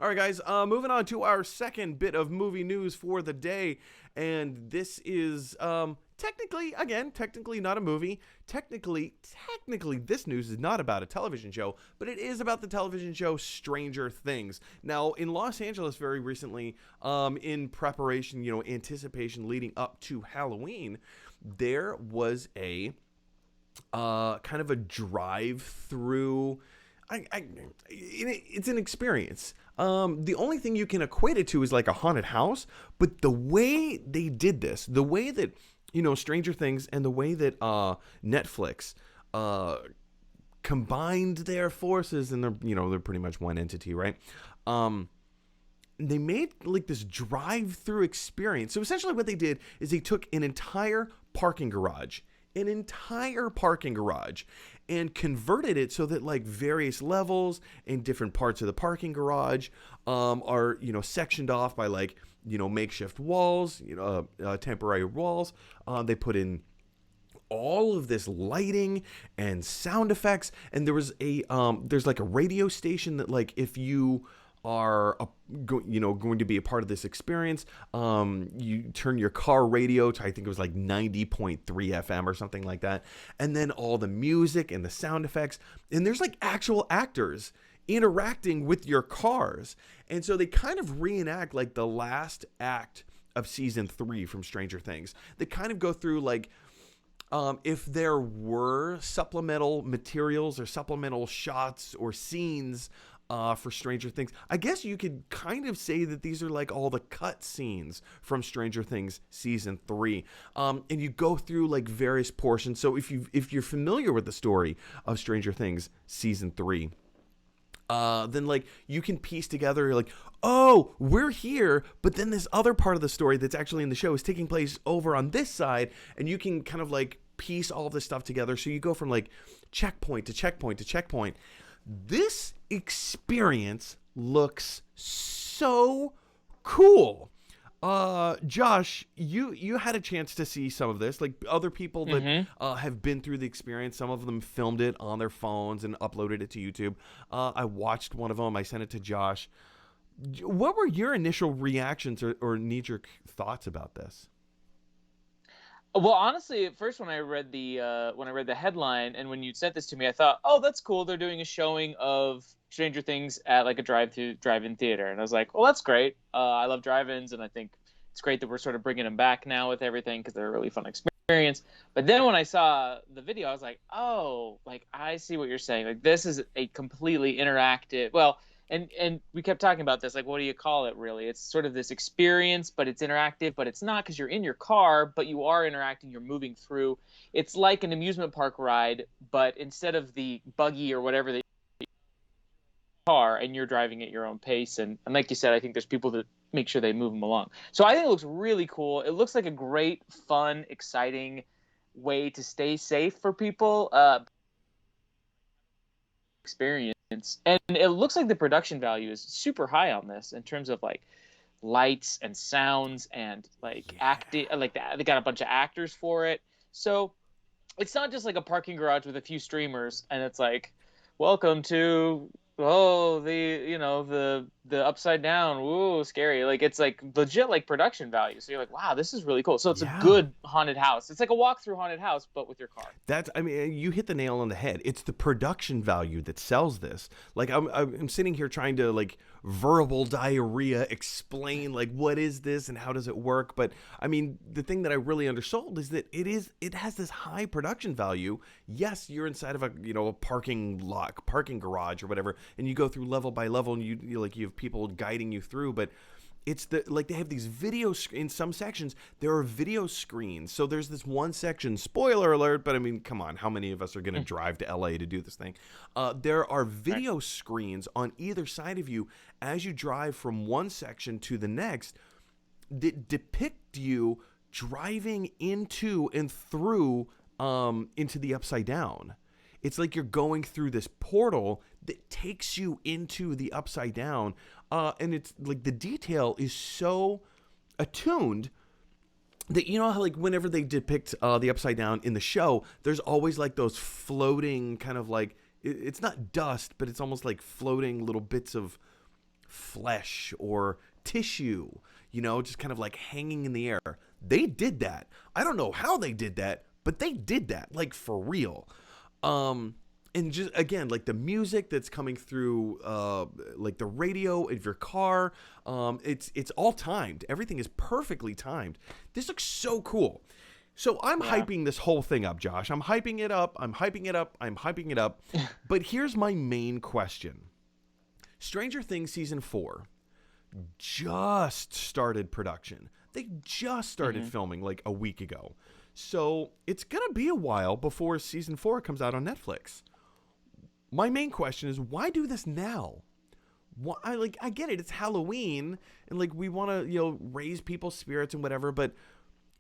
All right, guys, moving on to our second bit of movie news for the day. And this is technically not a movie. Technically, this news is not about a television show, but it is about the television show Stranger Things. Now, in Los Angeles very recently, in preparation, anticipation leading up to Halloween, there was a kind of a drive-through. It's an experience. The only thing you can equate it to is like a haunted house, but the way they did this, the way that Stranger Things, and the way that Netflix combined their forces, and they're pretty much one entity, right? They made like this drive-through experience. So essentially, what they did is they took an entire parking garage, and converted it so that like various levels and different parts of the parking garage are sectioned off by like makeshift walls, temporary walls. They put in all of this lighting and sound effects, and there's like a radio station that, like, if you are going to be a part of this experience, you turn your car radio to, I think it was like 90.3 FM or something like that, and then all the music and the sound effects, and there's like actual actors interacting with your cars. And so they kind of reenact like the last act of season 3 from Stranger Things. They kind of go through like, if there were supplemental materials or supplemental shots or scenes for Stranger Things, I guess you could kind of say that these are like all the cut scenes from Stranger Things season 3. And you go through like various portions. So if you're familiar with the story of Stranger Things season 3, then like you can piece together like, oh, we're here, but then this other part of the story that's actually in the show is taking place over on this side, and you can kind of like piece all this stuff together. So you go from like checkpoint to checkpoint to checkpoint. This experience looks so cool. Josh, you had a chance to see some of this, like other people that have been through the experience. Some of them filmed it on their phones and uploaded it to YouTube. I watched one of them. I sent it to Josh. What were your initial reactions or knee-jerk thoughts about this? Well, honestly, at first when I read the headline and when you sent this to me, I thought, oh, that's cool. They're doing a showing of Stranger Things at like a drive-in theater, and I was like, well, that's great. I love drive-ins, and I think it's great that we're sort of bringing them back now with everything because they're a really fun experience. But then when I saw the video, I was like, oh, like I see what you're saying. Like this is a completely interactive. Well. And we kept talking about this, like, what do you call it, really? It's sort of this experience, but it's interactive, but it's not because you're in your car, but you are interacting, you're moving through. It's like an amusement park ride, but instead of the buggy or whatever, the car, and you're driving at your own pace. And like you said, I think there's people that make sure they move them along. So I think it looks really cool. It looks like a great, fun, exciting way to stay safe for people. Experience, and it looks like the production value is super high on this in terms of like lights and sounds and like acting. Like they got a bunch of actors for it, so it's not just like a parking garage with a few streamers and it's like, welcome to the upside down, woo, scary. Like it's like legit like production value. So you're like, wow, this is really cool. So it's a good haunted house. It's like a walk through haunted house, but with your car. You hit the nail on the head. It's the production value that sells this. Like I'm sitting here trying to like verbal diarrhea explain like what is this and how does it work. But I mean, the thing that I really undersold is that it has this high production value. Yes, you're inside of a parking lot, parking garage or whatever, and you go through level by level, and you have people guiding you through, but it's they have these in some sections there are video screens. So there's this one section, spoiler alert, but I mean, come on, how many of us are going to drive to LA to do this thing? There are video screens on either side of you as you drive from one section to the next that depict you driving into and through into the upside down. It's like you're going through this portal that takes you into the upside down. And it's like the detail is so attuned that, how like whenever they depict the upside down in the show, there's always like those floating kind of like, it's not dust, but it's almost like floating little bits of flesh or tissue, just kind of like hanging in the air. They did that. I don't know how they did that, but they did that, like, for real. And just, again, like the music that's coming through, like the radio of your car, it's all timed. Everything is perfectly timed. This looks so cool. So I'm hyping this whole thing up, Josh. I'm hyping it up. I'm hyping it up. I'm hyping it up. But here's my main question. Stranger Things Season 4 just started production. They just started filming like a week ago. So it's going to be a while before Season 4 comes out on Netflix. My main question is, why do this now? I get it. It's Halloween, and like we want to, raise people's spirits and whatever. But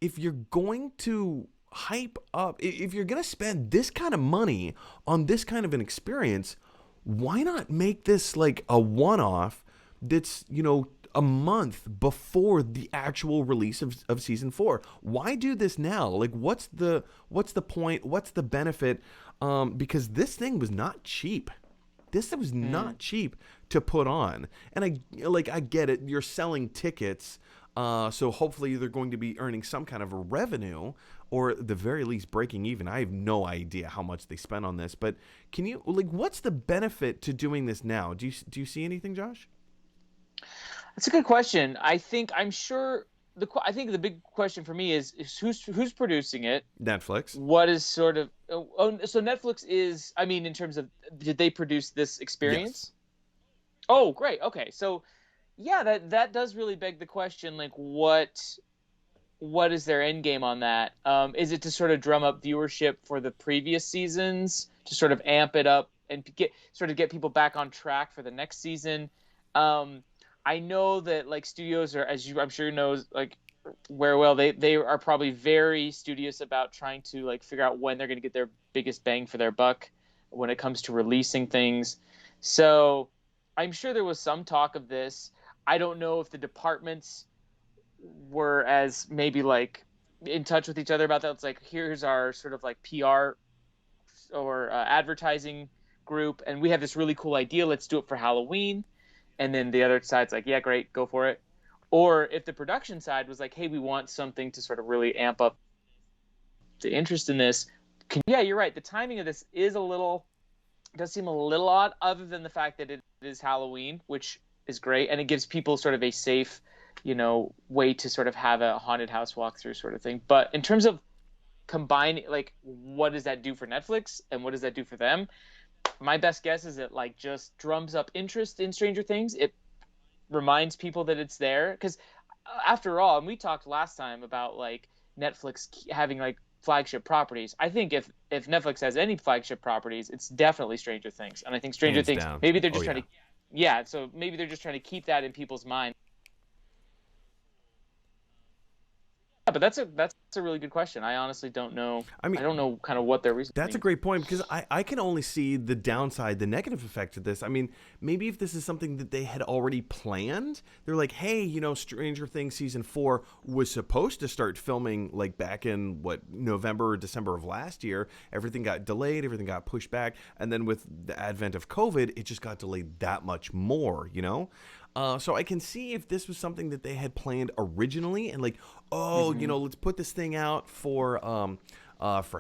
if you're going to hype up, if you're going to spend this kind of money on this kind of an experience, why not make this like a one-off that's, a month before the actual release of Season 4? Why do this now? Like, what's the point? What's the benefit? Because this thing was not cheap. This was not cheap to put on. And I get it. You're selling tickets. So hopefully they're going to be earning some kind of a revenue, or at the very least breaking even. I have no idea how much they spent on this, but what's the benefit to doing this now? Do you see anything, Josh? That's a good question. I think the big question for me is who's producing it? Netflix. What is sort of so Netflix is, I mean, in terms of, did they produce this experience? Yes. Oh, great. Okay. So yeah, that does really beg the question, like what is their end game on that? Is it to sort of drum up viewership for the previous seasons, to sort of amp it up and get people back on track for the next season? I know that like studios are, I'm sure you know, like very well, they are probably very studious about trying to like figure out when they're going to get their biggest bang for their buck when it comes to releasing things. So I'm sure there was some talk of this. I don't know if the departments were as maybe like in touch with each other about that. It's like, here's our sort of like PR or advertising group, and we have this really cool idea. Let's do it for Halloween. And then the other side's like, yeah, great, go for it. Or if the production side was like, hey, we want something to sort of really amp up the interest in this. Yeah, you're right. The timing of this does seem a little odd, other than the fact that it is Halloween, which is great. And it gives people sort of a safe, way to sort of have a haunted house walkthrough sort of thing. But in terms of combining, like, what does that do for Netflix and what does that do for them? My best guess is it like just drums up interest in Stranger Things. It reminds people that it's there, because after all, and we talked last time about like Netflix having like flagship properties. I think if Netflix has any flagship properties, it's definitely Stranger Things. And I think Stranger Things, maybe they're just so maybe they're just trying to keep that in people's mind. But that's a really good question. I honestly don't know. I mean, I don't know kind of what their reason. That's a great point, because I can only see the downside, the negative effect of this. I mean, maybe if this is something that they had already planned, they're like, hey, Stranger Things Season 4 was supposed to start filming like back in November or December of last year. Everything got delayed, everything got pushed back, and then with the advent of COVID, it just got delayed that much more, So I can see if this was something that they had planned originally, and like, let's put this thing out for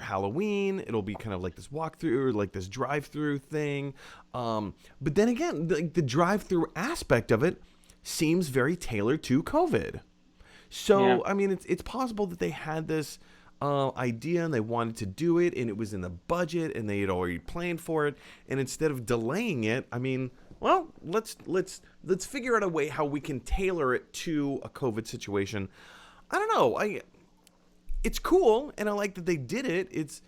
Halloween. It'll be kind of like this walkthrough or like this drive-through thing. But then again, the drive-through aspect of it seems very tailored to COVID. So, I mean, it's possible that they had this idea and they wanted to do it, and it was in the budget and they had already planned for it. And instead of delaying it, I mean, well, let's figure out a way how we can tailor it to a COVID situation. I don't know. It's cool, and I like that they did it. It's,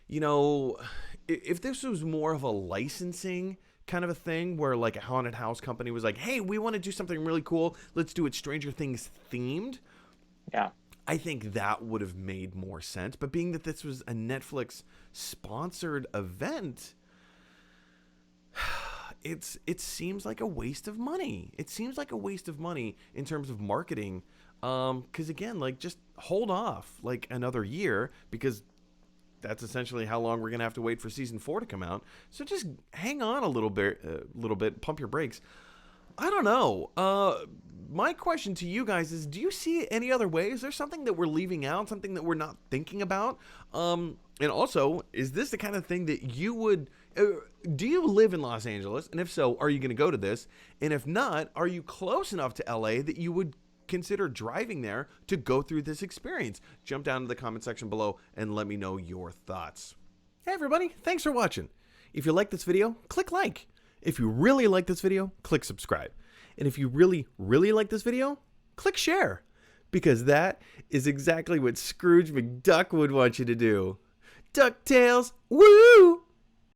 if this was more of a licensing kind of a thing where like a haunted house company was like, hey, we want to do something really cool. Let's do it Stranger Things themed. Yeah. I think that would have made more sense. But being that this was a Netflix sponsored event, it seems like a waste of money. It seems like a waste of money in terms of marketing. Because again, like, just hold off like another year, because that's essentially how long we're gonna have to wait for Season 4 to come out. So just hang on a little bit, pump your brakes. I don't know. My question to you guys is, do you see any other way? Is there something that we're leaving out, something that we're not thinking about? And also, is this the kind of thing that you would... do you live in Los Angeles? And if so, are you going to go to this? And if not, are you close enough to LA that you would consider driving there to go through this experience? Jump down to the comment section below and let me know your thoughts. Hey everybody, thanks for watching. If you like this video, click like. If you really like this video, click subscribe. And if you really, really like this video, click share. Because that is exactly what Scrooge McDuck would want you to do. DuckTales, woo!